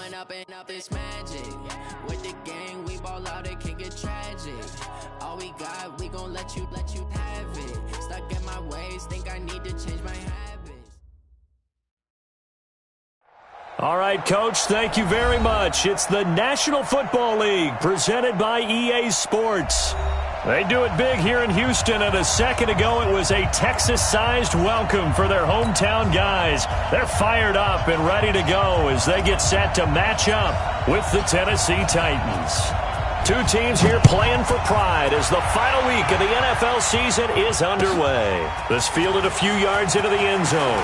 Growing up and up is magic. With the gang, we ball out, it can get tragic. All we got, we gon' let you have it. Stuck in my ways, think I need to change my habits. All right, Coach, thank you very much. It's the National Football League presented by EA Sports. They do it big here in Houston, and a second ago it was a Texas-sized welcome for their hometown guys. They're fired up and ready to go as they get set to match up with the Tennessee Titans. Two teams here playing for pride as the final week of the NFL season is underway. This fielded a few yards into the end zone.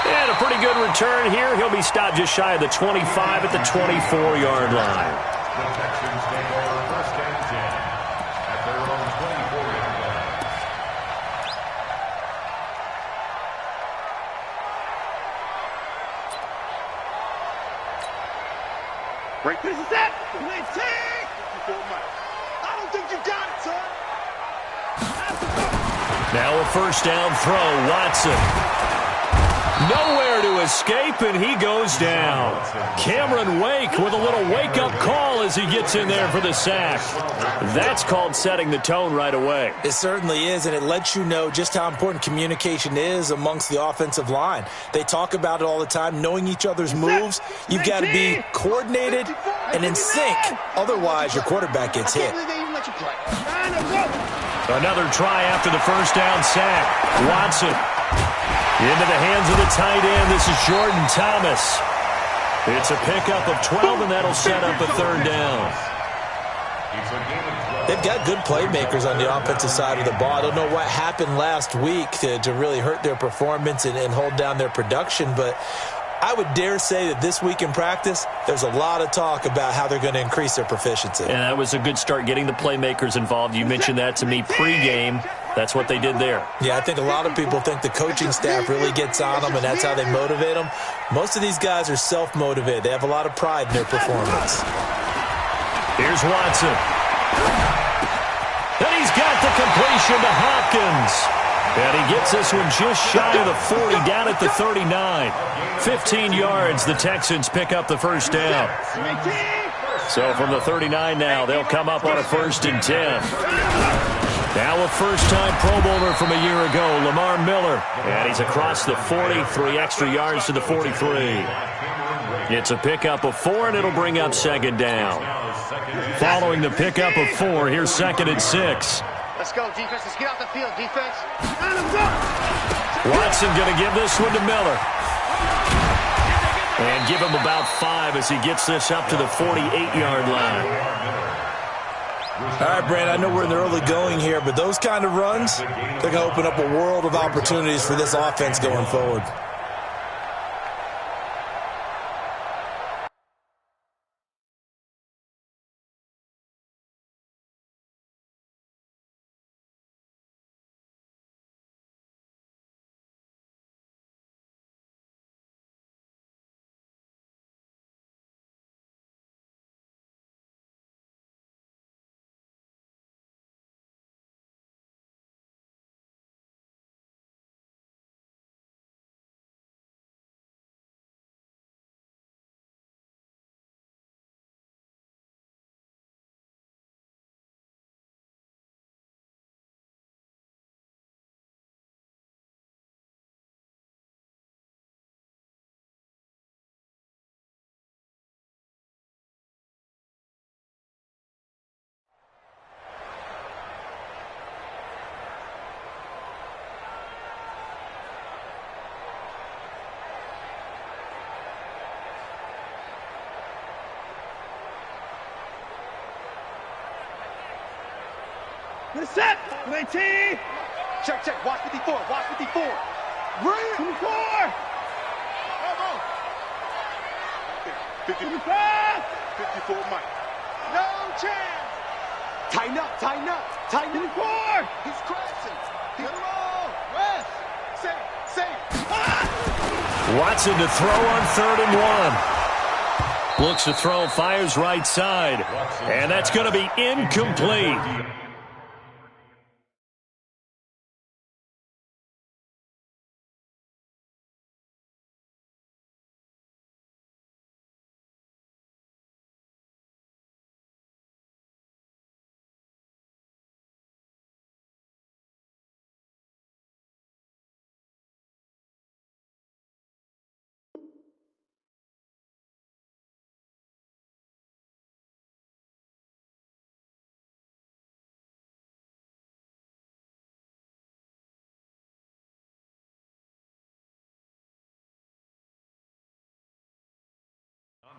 And a pretty good return here. He'll be stopped just shy of the 25 at the 24-yard line. The Texans take over first and 10 at their own 24-yard line. Break this is it. Let's take. I don't think you got it, son. Now a first down throw. Watson. Nowhere to escape, and he goes down. Cameron Wake with a little wake-up call as he gets in there for the sack. That's called setting the tone right away. It certainly is, and it lets you know just how important communication is amongst the offensive line. They talk about it all the time, knowing each other's moves. You've got to be coordinated and in sync. Otherwise, your quarterback gets hit. Another try after the first down sack. Watson. Into the hands of the tight end. This is Jordan Thomas. It's a pickup of 12, and that'll set up a third down. They've got good playmakers on the offensive side of the ball. I don't know what happened last week to really hurt their performance and hold down their production, but I would dare say that this week in practice, there's a lot of talk about how they're going to increase their proficiency. And that was a good start getting the playmakers involved. You mentioned that to me pregame. That's what they did there. Yeah, I think a lot of people think the coaching staff really gets on them, and that's how they motivate them. Most of these guys are self-motivated. They have a lot of pride in their performance. Here's Watson. And he's got the completion to Hopkins. And he gets this one just shy of the 40, down at the 39. 15 yards, the Texans pick up the first down. So from the 39 now, they'll come up on a 1st and 10. Now a first-time Pro Bowler from a year ago, Lamar Miller. And he's across the 40, 3 extra yards to the 43. It's a pickup of 4, and it'll bring up second down. Following the pickup of 4, here's 2nd and 6. Let's go, defense. Let's get off the field, defense. Watson going to give this one to Miller. And give him about 5 as he gets this up to the 48-yard line. All right, Brandon, I know we're in the early going here, but those kind of runs, they're going to open up a world of opportunities for this offense going forward. Let's set. 19. Check. Watch 54. Watch 54. Bring 24. Come on. 55. 54, Mike. No chance. Tighten up. 54. He's crashing. Get him on. Rest. Safe. Watson to throw on 3rd and 1. Looks to throw, fires right side. And that's going to be incomplete.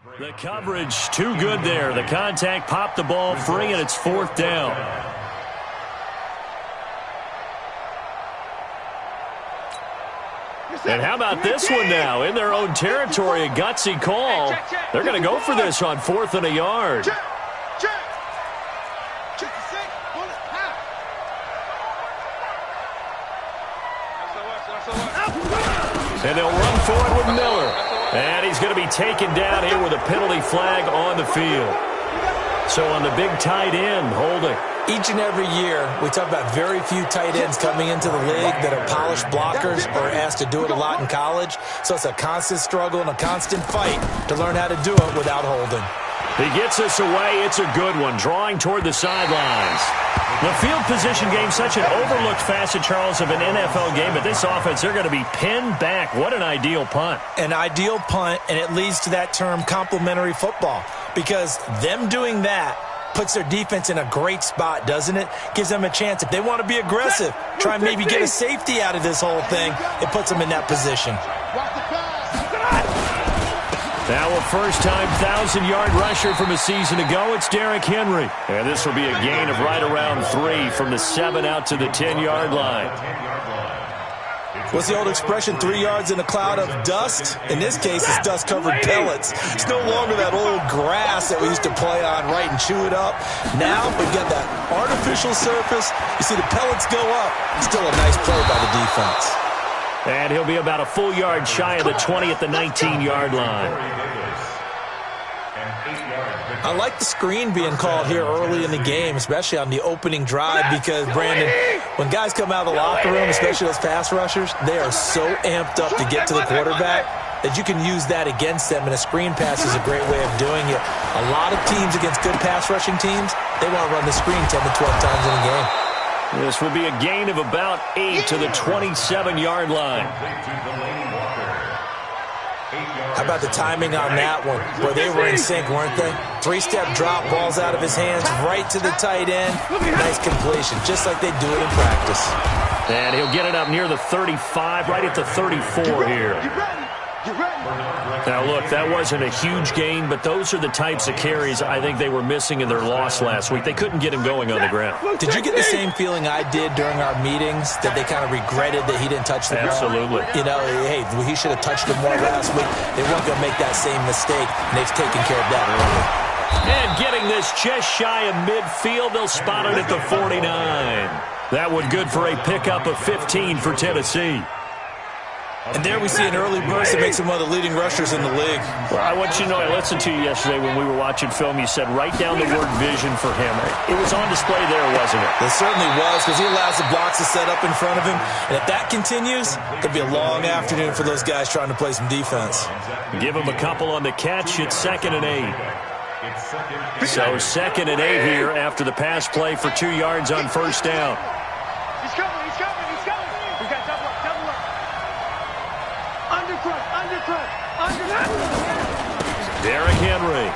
The coverage too good there. The contact popped the ball free, and it's 4th down. And how about this one now? In their own territory, a gutsy call. They're going to go for this on 4th and a yard. And they'll run forward with Miller. And he's going to be taken down here with a penalty flag on the field. So on the big tight end, holding. Each and every year, we talk about very few tight ends coming into the league that are polished blockers or asked to do it a lot in college. So it's a constant struggle and a constant fight to learn how to do it without holding. He gets us away. It's a good one, drawing toward the sidelines. The field position game, such an overlooked facet, Charles, of an NFL game. But this offense, they're going to be pinned back. What an ideal punt. An ideal punt, and it leads to that term complementary football. Because them doing that puts their defense in a great spot, doesn't it? Gives them a chance. If they want to be aggressive, try and maybe get a safety out of this whole thing, it puts them in that position. Now a first-time 1,000-yard rusher from a season ago, it's Derrick Henry. And this will be a gain of right around 3 from the 7 out to the 10-yard line. What's the old expression, 3 yards in a cloud of dust? In this case, it's dust-covered pellets. It's no longer that old grass that we used to play on, right, and chew it up. Now we've got that artificial surface. You see the pellets go up. Still a nice play by the defense. And he'll be about a full yard shy of the 20 at the 19-yard line. I like the screen being called here early in the game, especially on the opening drive, because, Brandon, when guys come out of the locker room, especially those pass rushers, they are so amped up to get to the quarterback that you can use that against them, and a screen pass is a great way of doing it. A lot of teams against good pass rushing teams, they want to run the screen 10 to 12 times in a game. This will be a gain of about 8 to the 27-yard line. How about the timing on that one? Boy, they were in sync, weren't they? 3-step drop, balls out of his hands, right to the tight end. Nice completion, just like they do it in practice. And he'll get it up near the 35, right at the 34 here. Now, look, that wasn't a huge gain, but those are the types of carries I think they were missing in their loss last week. They couldn't get him going on the ground. Did you get the same feeling I did during our meetings, that they kind of regretted that he didn't touch the ball? Absolutely. You know, hey, he should have touched it more last week. They weren't going to make that same mistake, and they've taken care of that early. And getting this just shy of midfield, they'll spot it at the 49. That one good for a pickup of 15 for Tennessee. And there we see an early burst that makes him one of the leading rushers in the league. Well, I want you to know, I listened to you yesterday when we were watching film. You said write down the word vision for him. It was on display there, wasn't it? It certainly was, because he allows the blocks to set up in front of him. And if that continues, it'll be a long afternoon for those guys trying to play some defense. Give him a couple on the catch. It's 2nd and 8. So 2nd and 8 here after the pass play for 2 yards on first down. He's coming, he's coming, he's coming. We got double up, double up. Undercut. Derrick Henry.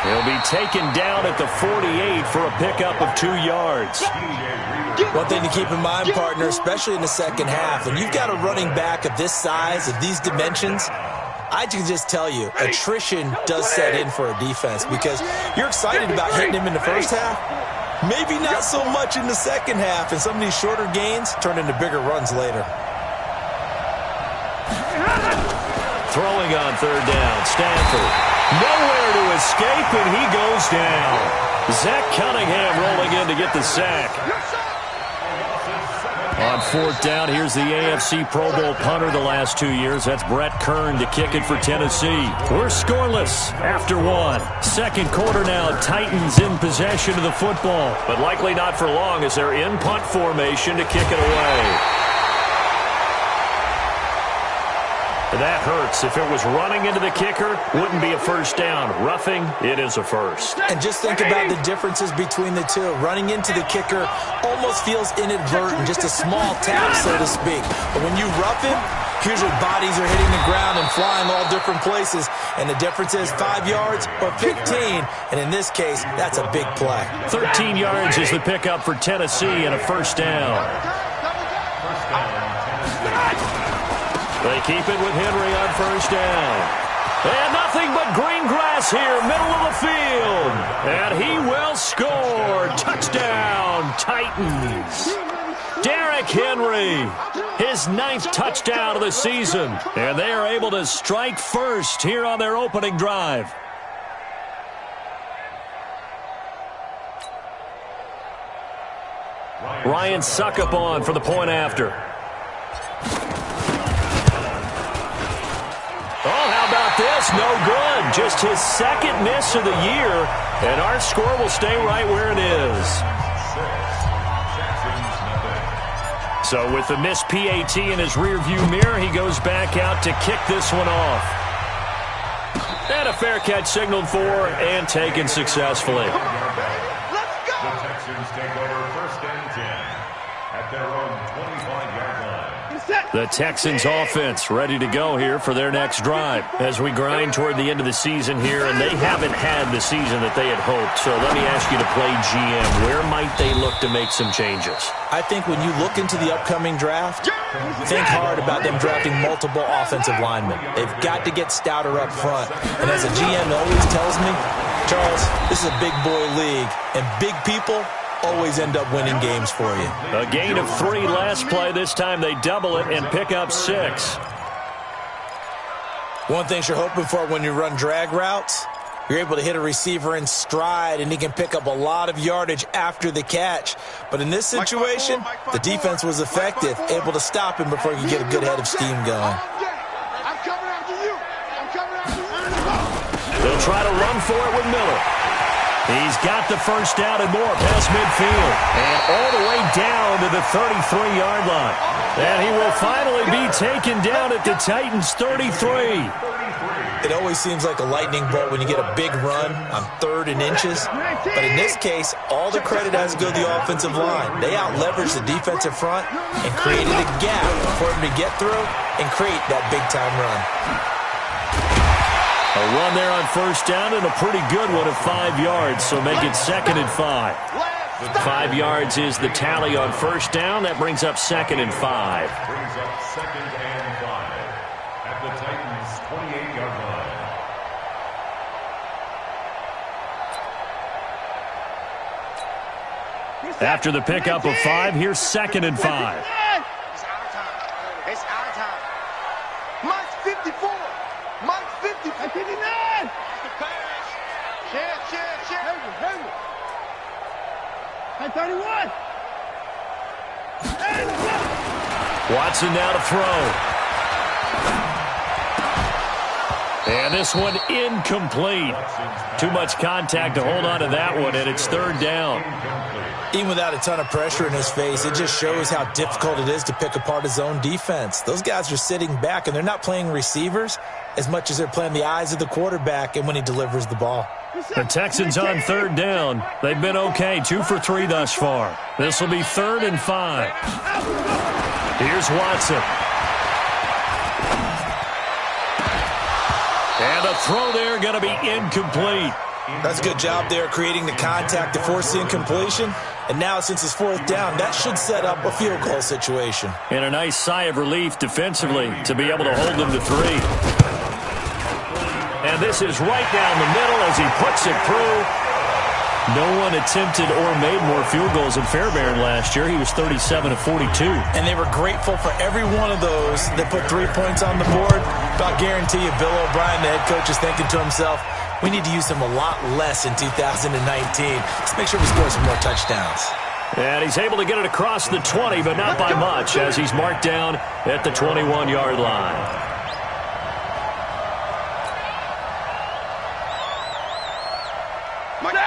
He'll be taken down at the 48 for a pickup of 2 yards. One thing to keep in mind, partner, especially in the second half, when you've got a running back of this size, of these dimensions, I can just tell you, attrition does set in for a defense, because you're excited about hitting him in the first half. Maybe not so much in the second half, and some of these shorter gains turn into bigger runs later. Throwing on third down, Stanford. Nowhere to escape, and he goes down. Zach Cunningham rolling in to get the sack. On fourth down, here's the AFC Pro Bowl punter the last 2 years. That's Brett Kern to kick it for Tennessee. We're scoreless after 1. Second quarter now, Titans in possession of the football, but likely not for long as they're in punt formation to kick it away. That hurts. If it was running into the kicker, wouldn't be a first down. Roughing, it is a first. And just think about the differences between the two. Running into the kicker almost feels inadvertent, just a small tap, so to speak. But when you rough him, usually bodies are hitting the ground and flying all different places. And the difference is 5 yards or 15. And in this case, that's a big play. 13 yards is the pickup for Tennessee and a first down. They keep it with Henry on first down. And nothing but green grass here, middle of the field. And he will score. Touchdown, Titans. Derrick Henry, his 9th touchdown of the season. And they are able to strike first here on their opening drive. Ryan Suckup on for the point after. Oh, how about this? No good. Just his 2nd miss of the year. And our score will stay right where it is. So with the missed PAT in his rearview mirror, he goes back out to kick this one off. And a fair catch signaled for and taken successfully. The Texans take over 1st and 10 at their own 25-yard line. The Texans offense ready to go here for their next drive as we grind toward the end of the season here, and they haven't had the season that they had hoped. So let me ask you to play GM. Where might they look to make some changes? I think when you look into the upcoming draft, think hard about them drafting multiple offensive linemen. They've got to get stouter up front. And as a GM always tells me, Charles, this is a big boy league, and big people always end up winning games for you. A gain of 3 last play. This time they double it and pick up 6. One thing you're hoping for when you run drag routes, you're able to hit a receiver in stride, and he can pick up a lot of yardage after the catch. But in this situation, the defense was effective, able to stop him before he could get a good head of steam going. I'm coming after you. I'm coming after you. They'll try to run for it with Miller. He's got the first down and more past midfield. And all the way down to the 33-yard line. And he will finally be taken down at the Titans' 33. It always seems like a lightning bolt when you get a big run on 3rd and inches. But in this case, all the credit has to go to the offensive line. They out-leveraged the defensive front and created a gap for him to get through and create that big-time run. A run there on first down and a pretty good one of 5 yards, so make it 2nd and 5. 5 yards is the tally on first down. That brings up 2nd and 5. Brings up 2nd and 5 at the Titans' 28-yard line. After the pickup of 5, here's 2nd and 5. It's our time. It's our time. Mike's 54. Mike's 54. 59. Share. Hey, 31. Watson now to throw. And this one incomplete. Too much contact to hold on to that one, and it's 3rd down. Even without a ton of pressure in his face, it just shows how difficult it is to pick apart his own defense. Those guys are sitting back, and they're not playing receivers as much as they're playing the eyes of the quarterback and when he delivers the ball. The Texans on 3rd down. They've been okay, 2 for 3 thus far. This will be 3rd and 5. Here's Watson. And a throw there going to be incomplete. That's a good job there creating the contact to force the incompletion. And now since it's 4th down, that should set up a field goal situation. And a nice sigh of relief defensively to be able to hold them to 3. And this is right down the middle as he puts it through. No one attempted or made more field goals than Fairbairn last year. He was 37 of 42. And they were grateful for every one of those that put 3 points on the board. But I guarantee you, Bill O'Brien, the head coach, is thinking to himself, we need to use them a lot less in 2019. Let's make sure we score some more touchdowns. And he's able to get it across the 20, but not by much, as he's marked down at the 21-yard line.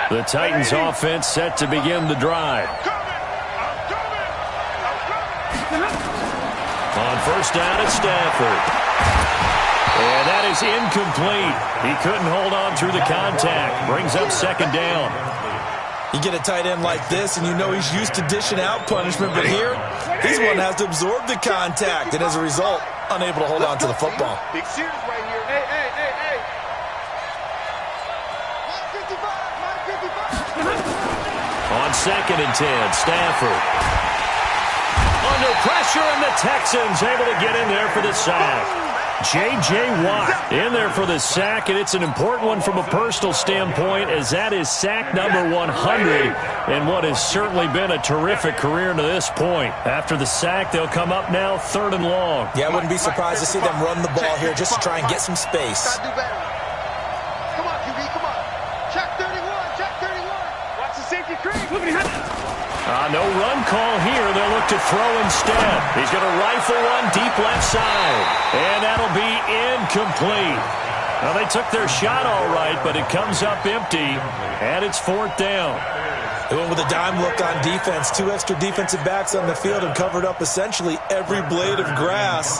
The Titans offense set to begin the drive. On first down, it's Stafford. And that is incomplete. He couldn't hold on through the contact. Brings up 2nd down. You get a tight end like this, and you know he's used to dishing out punishment, but here, he's one that has to absorb the contact, and as a result, unable to hold on to the football. Big series right here. Hey. On 2nd and 10, Stafford. Under pressure, and the Texans able to get in there for the sack. J.J. Watt in there for the sack, and it's an important one from a personal standpoint, as that is sack number 100 in what has certainly been a terrific career to this point. After the sack, they'll come up now 3rd and long. Yeah, I wouldn't be surprised to see them run the ball here just to try and get some space. Come on, QB, come on. Check 31, check 31. Watch the safety creep. No run call here. They'll look to throw instead. He's going to rifle one deep left side. And that'll be incomplete. Now, they took their shot all right, but it comes up empty, and it's 4th down. They went with a dime look on defense. 2 extra defensive backs on the field and covered up essentially every blade of grass.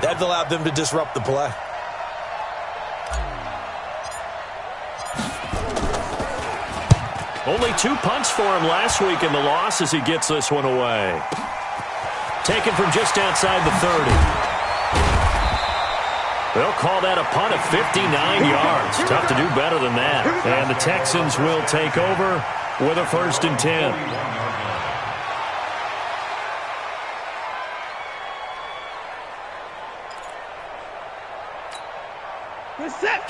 That allowed them to disrupt the play. Only 2 punts for him last week in the loss as he gets this one away. Taken from just outside the 30. They'll call that a punt of 59 yards. Tough to do better than that. And the Texans will take over with a 1st and 10.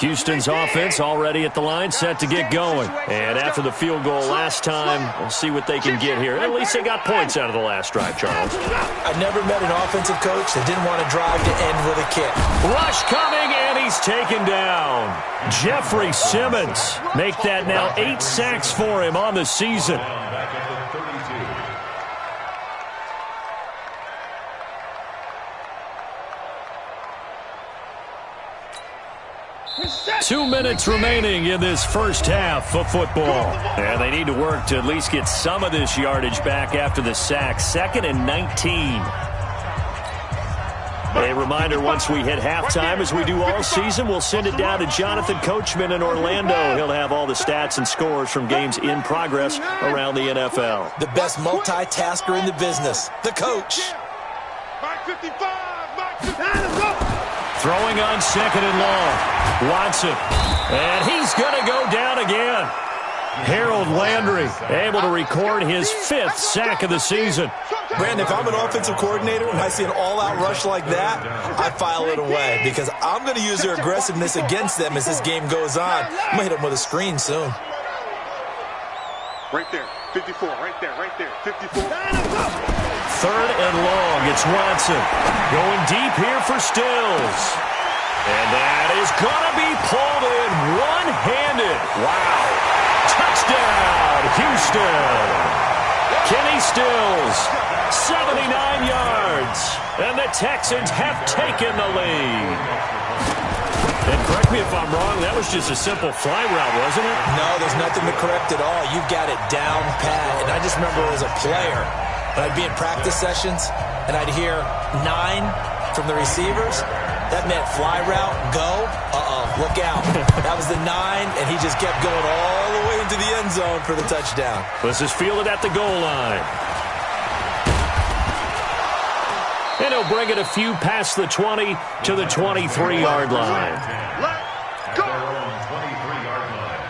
Houston's offense already at the line, set to get going. And after the field goal last time, we'll see what they can get here. At least they got points out of the last drive, Charles. I never met an offensive coach that didn't want to drive to end with a kick. Rush coming, and he's taken down. Jeffrey Simmons make that now 8 sacks for him on the season. 2 minutes remaining in this first half of football. And they need to work to at least get some of this yardage back after the sack. 2nd and 19. A reminder, once we hit halftime, as we do all season, we'll send it down to Jonathan Coachman in Orlando. He'll have all the stats and scores from games in progress around the NFL. The best multitasker in the business, the coach. Mark 55, Mark 55. Throwing on 2nd and long. Watson. And he's going to go down again. Harold Landry able to record his 5th sack of the season. Brandon, if I'm an offensive coordinator and I see an all-out rush like that, I file it away because I'm going to use their aggressiveness against them as this game goes on. I'm going to hit them with a screen soon. Right there, 54, right there, 54. 3rd and long, it's Watson. Going deep here for Stills. And that is going to be pulled in one-handed. Wow. Touchdown, Houston. Kenny Stills, 79 yards. And the Texans have taken the lead. And correct me if I'm wrong, that was just a simple fly route, wasn't it? No, there's nothing to correct at all. You've got it down pat. And I just remember as a player, when I'd be in practice sessions and I'd hear 9 from the receivers, that meant fly route, go, look out. That was the 9, and he just kept going all the way into the end zone for the touchdown. This is fielded at the goal line. And he'll bring it a few past the 20 to the 23-yard line. Let's go! 23-yard line.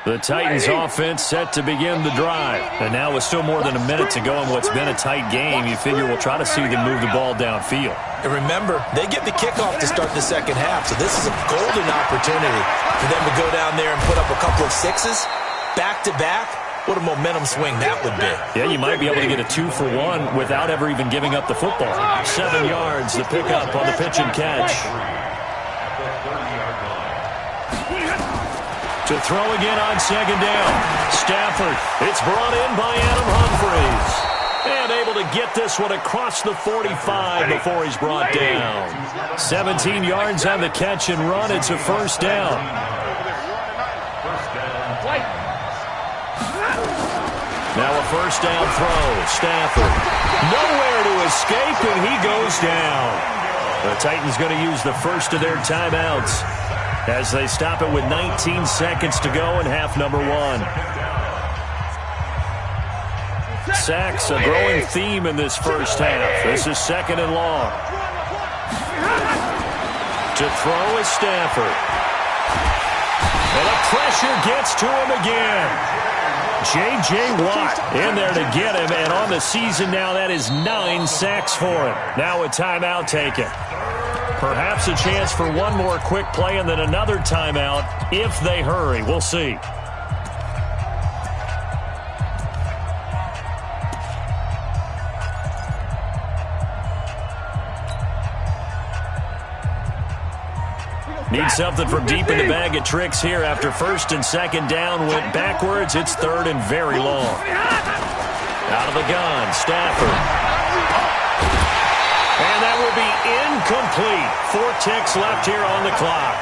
The Titans offense set to begin the drive. And now with still more than a minute to go in what's been a tight game, you figure we'll try to see them move the ball downfield. And remember, they get the kickoff to start the second half, so this is a golden opportunity for them to go down there and put up a couple of 6s back-to-back. What a momentum swing that would be. Yeah, you might be able to get a 2-for-1 without ever even giving up the football. 7 yards, the pickup on the pitch and catch. To throw again on 2nd down. Stafford. It's brought in by Adam Humphries. And able to get this one across the 45 before he's brought down. 17 yards on the catch and run. It's a 1st down. Now a 1st down throw. Stafford. Nowhere to escape, and he goes down. The Titans going to use the first of their timeouts as they stop it with 19 seconds to go in half number 1. Sacks, a growing theme in this first half. This is 2nd and long. To throw is Stafford. And the pressure gets to him again. J.J. Watt in there to get him, and on the season now, that is 9 sacks for him. Now a timeout taken. Perhaps a chance for one more quick play and then another timeout if they hurry. We'll see. Need something from deep in the bag of tricks here after first and second down went backwards. It's third and very long. Out of the gun, Stafford. And that will be incomplete. 4 ticks left here on the clock.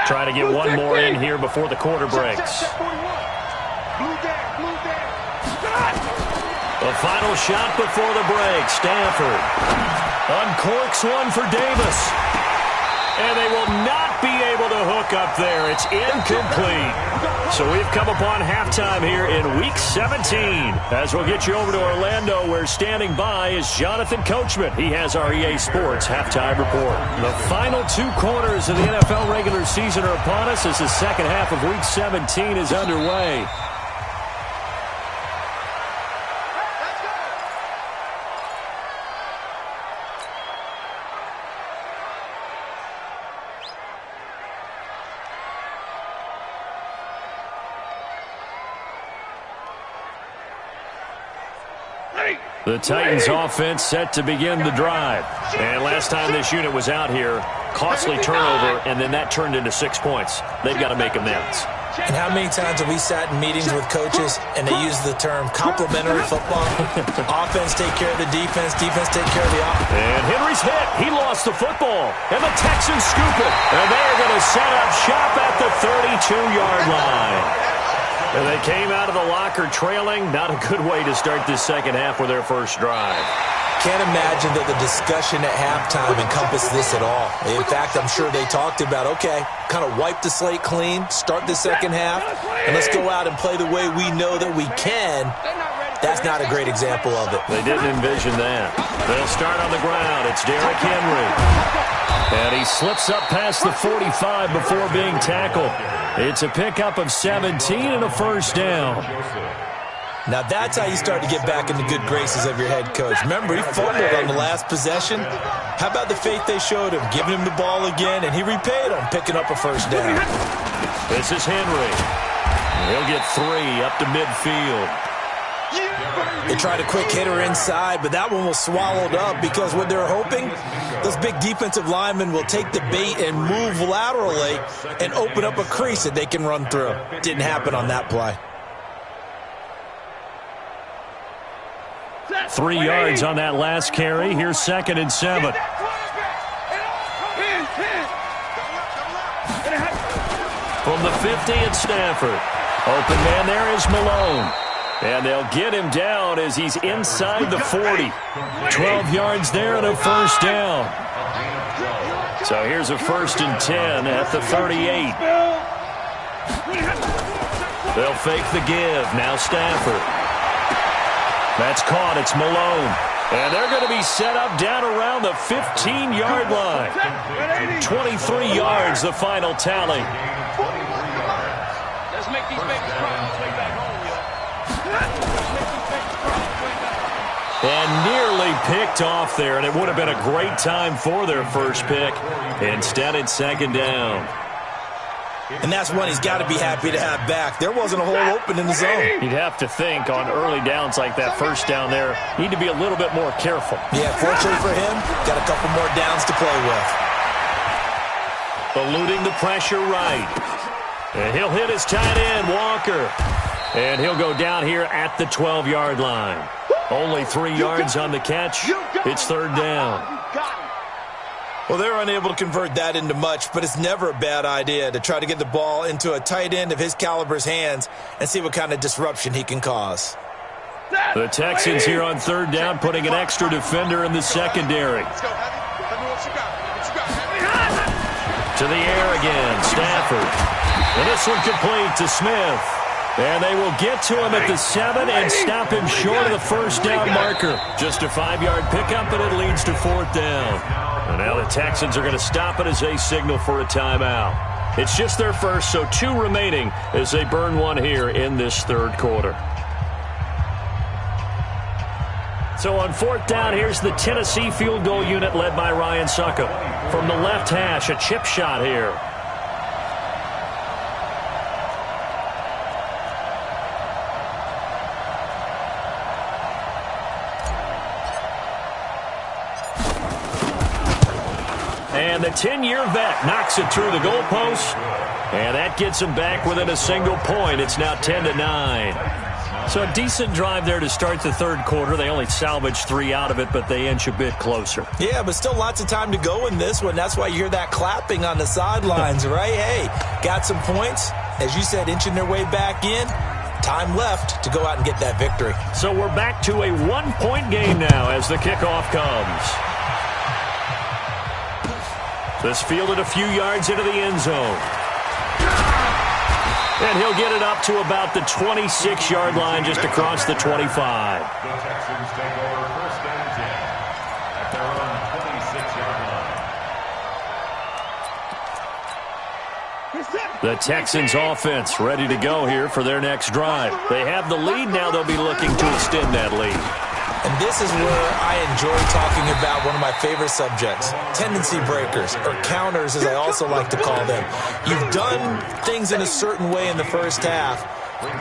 Try to get one more in here before the quarter breaks. The final shot before the break. Stafford uncorks one for Davis. And they will not be able to hook up there. It's incomplete. So we've come upon halftime here in Week 17. As we'll get you over to Orlando, where standing by is Jonathan Coachman. He has our EA Sports halftime report. The final 2 quarters of the NFL regular season are upon us as the second half of Week 17 is underway. The Titans offense set to begin the drive. And last time this unit was out here, costly turnover, and then that turned into 6 points. They've got to make amends. And how many times have we sat in meetings with coaches and they use the term complementary football? Offense take care of the defense, defense take care of the offense. And Henry's hit. He lost the football. And the Texans scoop it. And they're going to set up shop at the 32-yard line. And they came out of the locker trailing. Not a good way to start this second half with their first drive. Can't imagine that the discussion at halftime encompassed this at all. In fact, I'm sure they talked about, okay, kind of wipe the slate clean, start the second half, and let's go out and play the way we know that we can. That's not a great example of it. They didn't envision that. They'll start on the ground. It's Derrick Henry. And he slips up past the 45 before being tackled. It's a pickup of 17 and a first down. Now that's how you start to get back in the good graces of your head coach. Remember, he fumbled on the last possession. How about the faith they showed him, giving him the ball again, and he repaid him, picking up a first down. This is Henry. He'll get 3 up to midfield. They tried a quick hitter inside, but that one was swallowed up because what they're hoping, those big defensive linemen will take the bait and move laterally and open up a crease that they can run through. Didn't happen on that play. 3 yards on that last carry. Here's 2nd and 7. From the 50 at Stafford. Open man there is Malone. And they'll get him down as he's inside the 40. 12 yards there and a first down. So here's a 1st and 10 at the 38. They'll fake the give. Now Stafford. That's caught. It's Malone. And they're going to be set up down around the 15-yard line. 23 yards, the final tally. Let's make these babies cry on the way back home, yo. And nearly picked off there, and it would have been a great time for their first pick. Instead, it's 2nd down. And that's one he's got to be happy to have back. There wasn't a hole open in the zone. You'd have to think on early downs like that first down there, need to be a little bit more careful. Yeah, fortunately for him, got a couple more downs to play with. Eluding the pressure right. And he'll hit his tight end, Walker. And he'll go down here at the 12-yard line. Only 3 yards on the catch. It's 3rd down. Well, they're unable to convert that into much, but it's never a bad idea to try to get the ball into a tight end of his caliber's hands and see what kind of disruption he can cause. The Texans here on 3rd down, putting an extra defender in the secondary. To the air again, Stafford. And this one complete to Smith. And they will get to him at the 7 and stop him short of the first down marker. Just a 5-yard pickup, and it leads to 4th down. And now the Texans are going to stop it as they signal for a timeout. It's just their first, so 2 remaining as they burn one here in this third quarter. So on 4th down, here's the Tennessee field goal unit led by Ryan Succop. From the left hash, a chip shot here. And the 10-year vet knocks it through the goalpost. And that gets him back within a single point. It's now 10-9. So a decent drive there to start the third quarter. They only salvaged 3 out of it, but they inch a bit closer. Yeah, but still lots of time to go in this one. That's why you hear that clapping on the sidelines, right? Hey, got some points. As you said, inching their way back in. Time left to go out and get that victory. So we're back to a 1-point game now as the kickoff comes. This fielded a few yards into the end zone. And he'll get it up to about the 26-yard line just across the 25. The Texans take over 1st and 10 at their own 26-yard line. The Texans offense ready to go here for their next drive. They have the lead now. They'll be looking to extend that lead. And this is where I enjoy talking about one of my favorite subjects, tendency breakers, or counters as I also like to call them. You've done things in a certain way in the first half,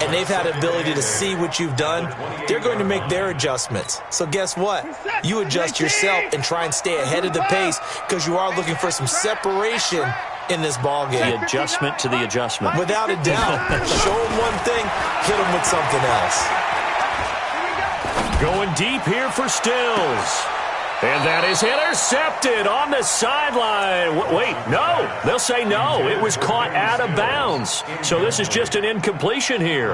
and they've had the ability to see what you've done. They're going to make their adjustments. So guess what? You adjust yourself and try and stay ahead of the pace because you are looking for some separation in this ball game. The adjustment to the adjustment. Without a doubt. Show them one thing, hit them with something else. Going deep here for Stills. And that is intercepted on the sideline. Wait, no. They'll say no. It was caught out of bounds. So this is just an incompletion here.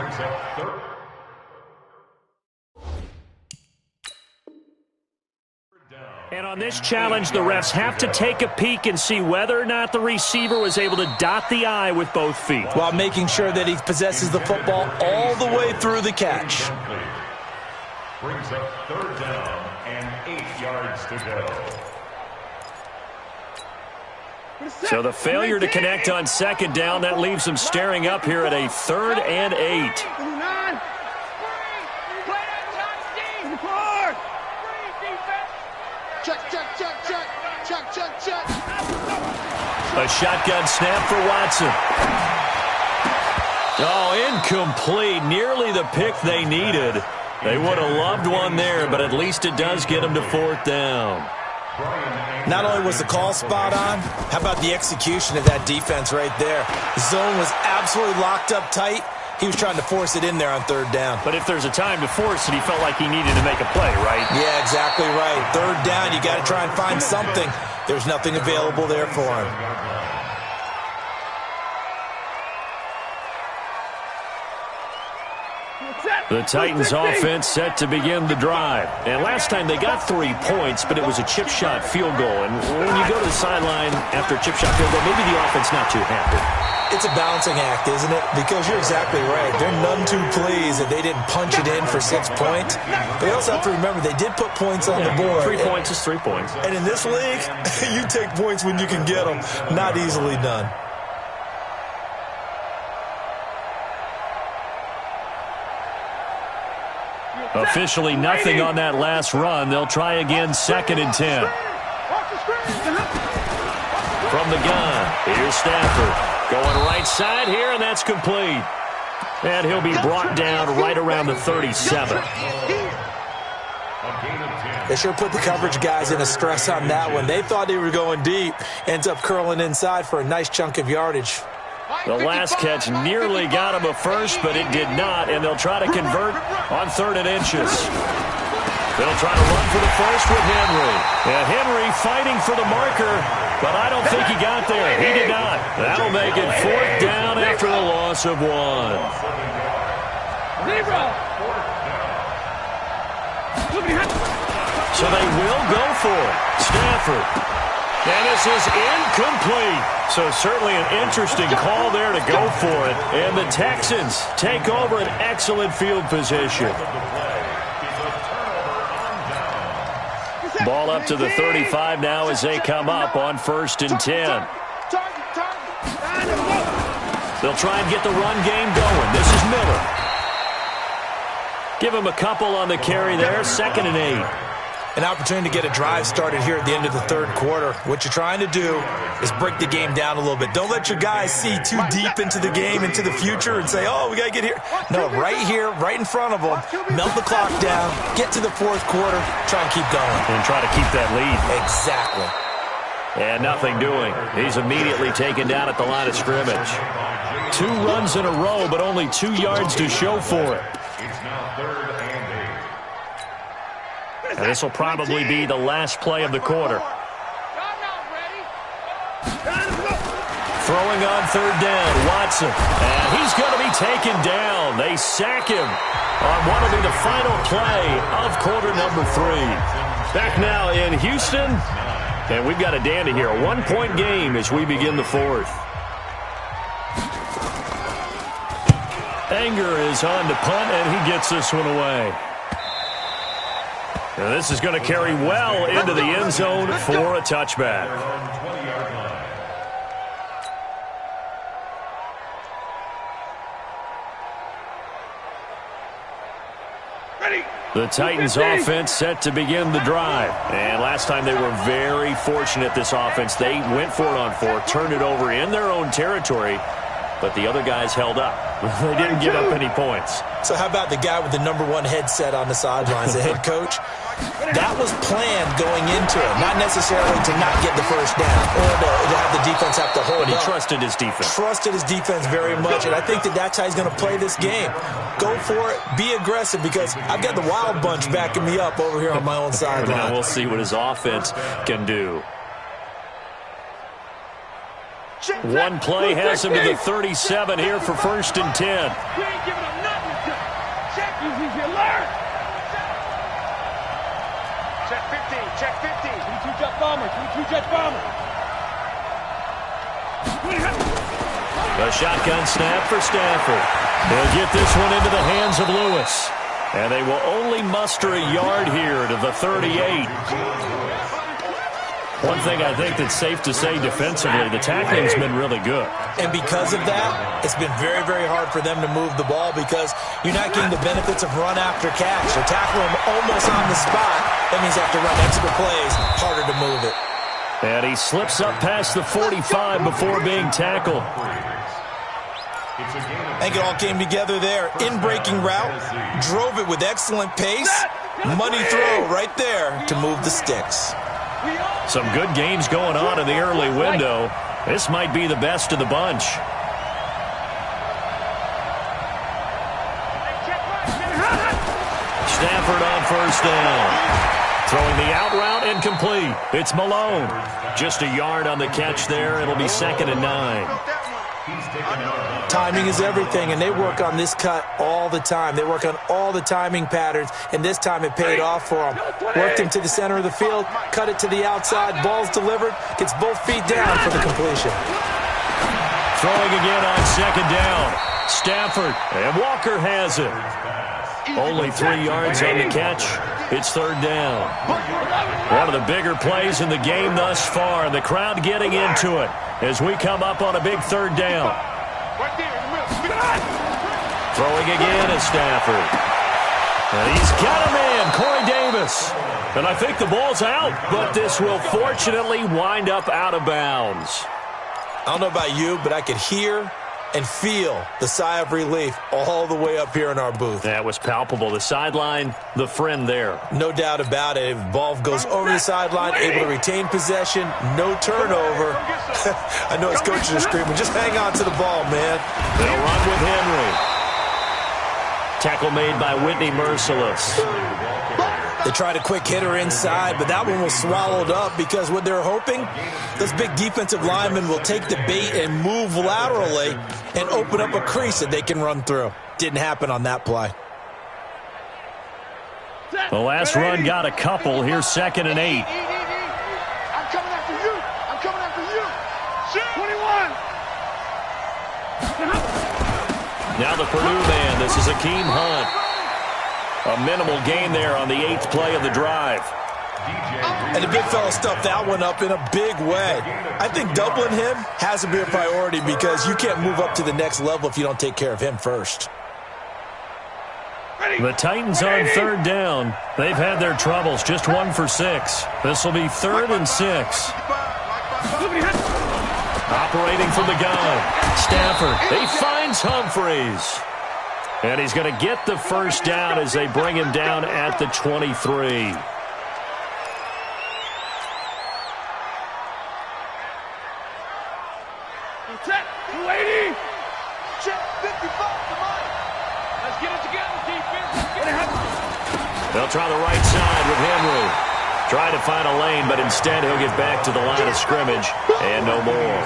And on this challenge, the refs have to take a peek and see whether or not the receiver was able to dot the I with both feet. While making sure that he possesses the football all the way through the catch. Brings up 3rd down and 8 yards to go. So the failure to connect on 2nd down, that leaves them staring up here at a 3rd and 8. Check. A shotgun snap for Watson. Oh, incomplete. Nearly the pick they needed. They would have loved one there, but at least it does get them to 4th down. Not only was the call spot on, how about the execution of that defense right there? The zone was absolutely locked up tight. He was trying to force it in there on 3rd down. But if there's a time to force it, he felt like he needed to make a play, right? Yeah, exactly right. 3rd down, you got to try and find something. There's nothing available there for him. The Titans offense set to begin the drive. And last time they got 3 points, but it was a chip shot field goal. And when you go to the sideline after a chip shot field goal, maybe the offense not too happy. It's a balancing act, isn't it? Because you're exactly right. They're none too pleased that they didn't punch it in for 6 points. But you also have to remember they did put points on the board. 3 points is 3 points. And in this league, you take points when you can get them. Not easily done. Officially nothing on that last run. They'll try again 2nd and 10. From the gun, here's Stafford. Going right side here, and that's complete. And he'll be brought down right around the 37. They sure put the coverage guys in a stress on that one. They thought they were going deep. Ends up curling inside for a nice chunk of yardage. The last catch nearly got him a first, but it did not, and they'll try to convert on 3rd and inches. They'll try to run for the first with Henry. And Henry fighting for the marker, but I don't think he got there. He did not. That'll make it 4th down after the loss of 1. So they will go for it. Stafford. And this is incomplete. So certainly an interesting call there to go for it. And the Texans take over an excellent field position. Ball up to the 35 now as they come up on 1st and 10. They'll try and get the run game going. This is Miller. Give him a couple on the carry there. 2nd and 8. An opportunity to get a drive started here at the end of the 3rd quarter. What you're trying to do is break the game down a little bit. Don't let your guys see too deep into the game, into the future, and say, oh, we got to get here. No, right here, right in front of them, melt the clock down, get to the 4th quarter, try and keep going. And try to keep that lead. Exactly. And nothing doing. He's immediately taken down at the line of scrimmage. 2 runs in a row, but only 2 yards to show for it. It's now 3rd and 8. And this will probably be the last play of the quarter. Throwing on 3rd down, Watson. And he's going to be taken down. They sack him on what will be the final play of quarter number 3. Back now in Houston. And we've got a dandy here. A 1-point game as we begin the 4th. Anger is on to punt, and he gets this one away. Now this is going to carry well into the end zone for a touchback. The Titans offense set to begin the drive. And last time they were very fortunate, this offense. They went for it on 4, turned it over in their own territory, but the other guys held up. They didn't give up any points. So how about the guy with the #1 headset on the sidelines, the head coach? That was planned going into it, not necessarily to not get the first down or to have the defense have to hold But he up. trusted his defense. Trusted his defense very much, and I think that's how he's going to play this game. Go for it, be aggressive, because I've got the Wild Bunch backing me up over here on my own sideline. Now we'll see what his offense can do. One play has him to the 37 here for 1st and 10. We ain't giving up nothing. Check you learn. Check 15, check 15. 22 jet bomber, 22 jet bomber. A shotgun snap for Stafford. They'll get this one into the hands of Lewis. And they will only muster a yard here to the 38. One thing I think that's safe to say defensively, the tackling's been really good. And because of that, it's been very, very hard for them to move the ball because you're not getting the benefits of run after catch. They're tackling them almost on the spot. That means they have to run extra plays, harder to move it. And he slips up past the 45 before being tackled. I think it all came together there. In-breaking route, drove it with excellent pace. Money throw right there to move the sticks. Some good games going on in the early window. This might be the best of the bunch. Stafford on 1st down. Throwing the out route incomplete. It's Malone. Just a yard on the catch there. It'll be 2nd and 9. Timing is everything, and they work on this cut all the time. They work on all the timing patterns, and this time it paid off for them. Worked him to the center of the field, cut it to the outside, ball's delivered, gets both feet down for the completion. Throwing again on 2nd down. Stafford, and Walker has it. Only 3 yards on the catch. It's 3rd down. One of the bigger plays in the game thus far, and the crowd getting into it as we come up on a big 3rd down. Throwing again is Stafford. And he's got a man, Corey Davis. And I think the ball's out, but this will fortunately wind up out of bounds. I don't know about you, but I could hear and feel the sigh of relief all the way up here in our booth. That was palpable. The sideline, the friend there. No doubt about it. If the ball goes over the sideline, able to retain possession, no turnover. I know his coaches are screaming, just hang on to the ball, man. They'll run with Henry. Tackle made by Whitney Merciless. They tried a quick hitter inside, but that one was swallowed up because what they're hoping, those big defensive linemen will take the bait and move laterally and open up a crease that they can run through. Didn't happen on that play. The last run got a couple. Here's 2nd and 8. I'm coming after you. I'm coming after you. 21. Now the Purdue man. This is Akeem Hunt. A minimal gain there on the 8th play of the drive. DJ And the big fella stuffed that one up in a big way. I think doubling him has to be a priority because you can't move up to the next level if you don't take care of him first. The Titans on third down. They've had their troubles, just 1 for 6. This will be 3rd and 6. Operating from the gun, Stafford. He finds Humphries. And he's going to get the first down as they bring him down at the 23. Check, 280. Check, 55, come on. Let's get it together, defense. They'll try the right side with Henry. Try to find a lane, but instead he'll get back to the line of scrimmage and no more.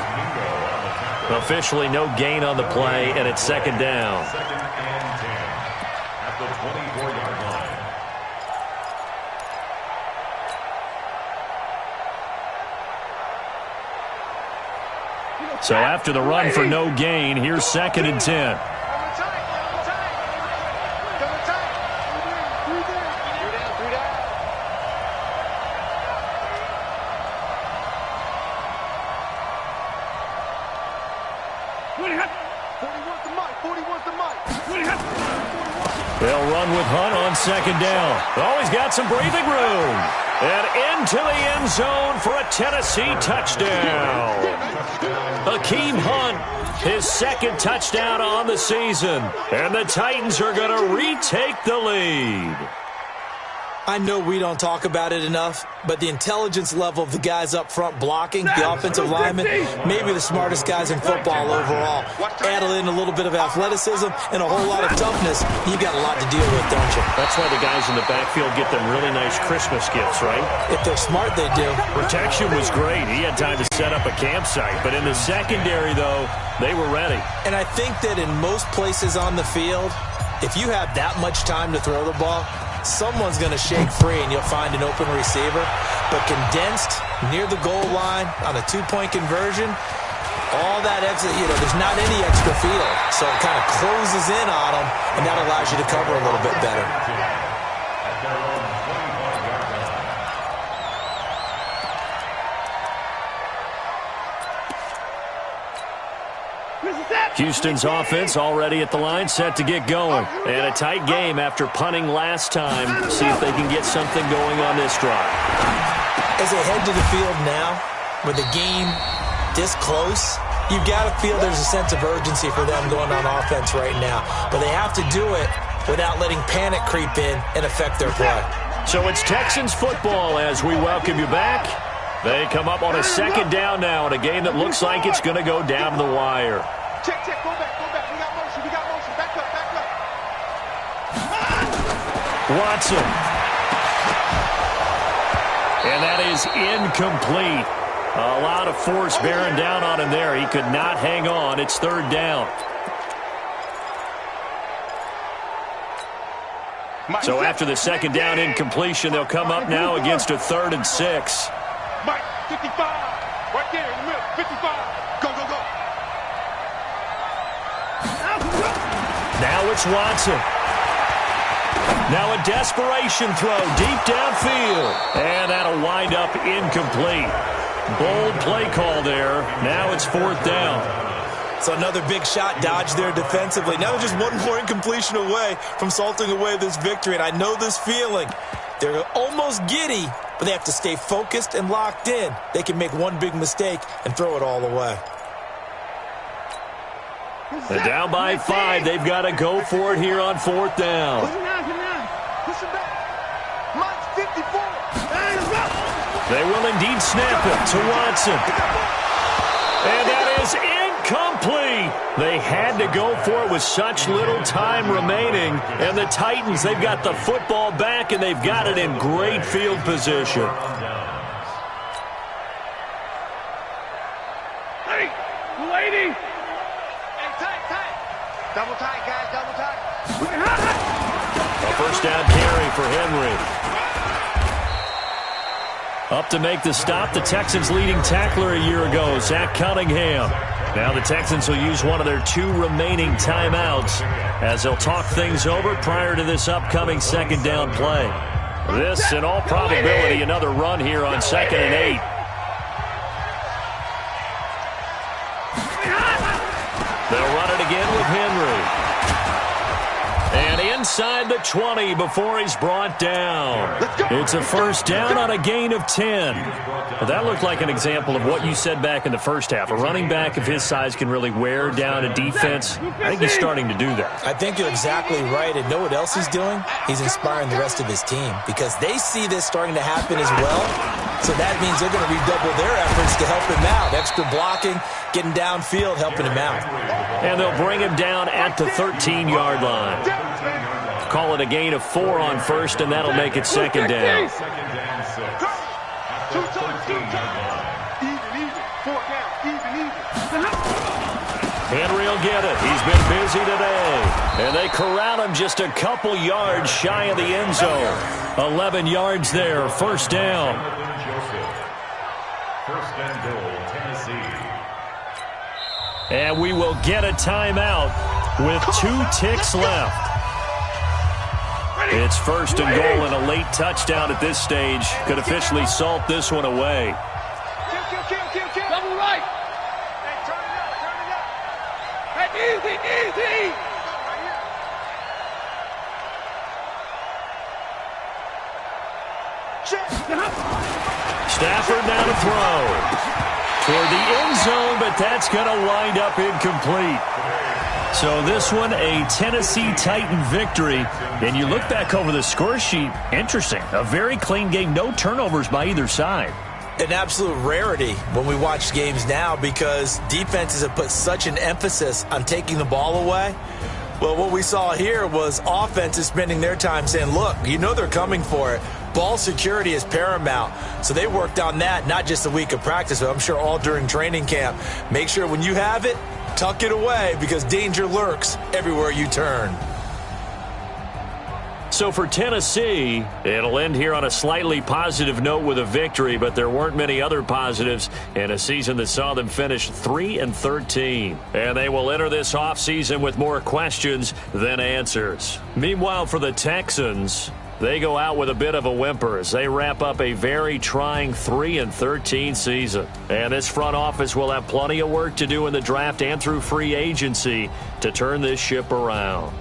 Officially no gain on the play, and it's 2nd down. 2nd and 10 at the 24-yard line. So after the run for no gain, here's 2nd and 10. They'll run with Hunt on 2nd down. Oh, he's got some breathing room. And into the end zone for a Tennessee touchdown. Hakeem Hunt, his 2nd touchdown on the season. And the Titans are going to retake the lead. I know we don't talk about it enough, but the intelligence level of the guys up front blocking, the offensive linemen, maybe the smartest guys in football overall. Add in a little bit of athleticism and a whole lot of toughness, you got a lot to deal with, don't you? That's why the guys in the backfield get them really nice Christmas gifts, right? If they're smart, they do. Protection was great. He had time to set up a campsite. But in the secondary, though, they were ready. And I think that in most places on the field, if you have that much time to throw the ball, someone's going to shake free and you'll find an open receiver. But condensed near the goal line on a 2-point conversion, all that extra, there's not any extra field. So it kind of closes in on them, and that allows you to cover a little bit better. Houston's offense already at the line, set to get going. And a tight game after punting last time. See if they can get something going on this drive. As they head to the field now, with the game this close, you've got to feel there's a sense of urgency for them going on offense right now. But they have to do it without letting panic creep in and affect their play. So it's Texans football as we welcome you back. They come up on a 2nd down now in a game that looks like it's going to go down to the wire. Check, go back. We got motion. Back up. Watson. And that is incomplete. A lot of force bearing down on him there. He could not hang on. It's 3rd down. So after the 2nd down incompletion, they'll come up now against a 3rd and 6. Mike, 55. Right there in the middle. 55. Go. Now it's Watson. Now a desperation throw deep downfield. And that'll wind up incomplete. Bold play call there. Now it's 4th down. So another big shot dodged there defensively. Now just one more incompletion away from salting away this victory. And I know this feeling. They're almost giddy, but they have to stay focused and locked in. They can make one big mistake and throw it all away. And down by 5. They've got to go for it here on 4th down. Push him back. Mike's 54. They will indeed snap it to Watson. And that is incomplete. They had to go for it with such little time remaining. And the Titans, they've got the football back, and they've got it in great field position. Hey, 280. Double tight, guys, double tight. A 1st down carry for Henry. Up to make the stop, the Texans' leading tackler a year ago, Zach Cunningham. Now the Texans will use one of their 2 remaining timeouts as they'll talk things over prior to this upcoming 2nd down play. This, in all probability, another run here on 2nd and 8. They'll run it again with Henry. And inside the 20 before he's brought down. It's a first down on a gain of 10. Well, that looked like an example of what you said back in the first half. A running back of his size can really wear down a defense. I think he's starting to do that. I think you're exactly right. And know what else he's doing? He's inspiring the rest of his team because they see this starting to happen as well. So that means they're going to redouble their efforts to help him out. Extra blocking, getting downfield, helping him out. And they'll bring him down at the 13-yard line. Call it a gain of 4 on first, and that'll make it 2nd down. Henry will get it. He's been busy today. And they corral him just a couple yards shy of the end zone. 11 yards there, first down. First and goal, Tennessee. And we will get a timeout with 2 ticks left. It's first and goal and a late touchdown at this stage. Could officially salt this one away. Double right. Hey, turn it up. Hey, easy. Stafford now to throw. Toward the end zone, but that's going to wind up incomplete. So this one, a Tennessee Titan victory. And you look back over the score sheet, interesting. A very clean game, no turnovers by either side. An absolute rarity when we watch games now because defenses have put such an emphasis on taking the ball away. Well, what we saw here was offenses spending their time saying, look, you know they're coming for it. Ball security is paramount. So they worked on that, not just a week of practice, but I'm sure all during training camp. Make sure when you have it, tuck it away because danger lurks everywhere you turn. So for Tennessee, it'll end here on a slightly positive note with a victory, but there weren't many other positives in a season that saw them finish 3-13. And they will enter this offseason with more questions than answers. Meanwhile, for the Texans, they go out with a bit of a whimper as they wrap up a very trying 3-13 season. And this front office will have plenty of work to do in the draft and through free agency to turn this ship around.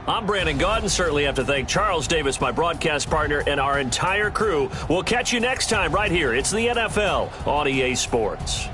I'm Brandon Gaudin. Certainly have to thank Charles Davis, my broadcast partner, and our entire crew. We'll catch you next time right here. It's the NFL on EA Sports.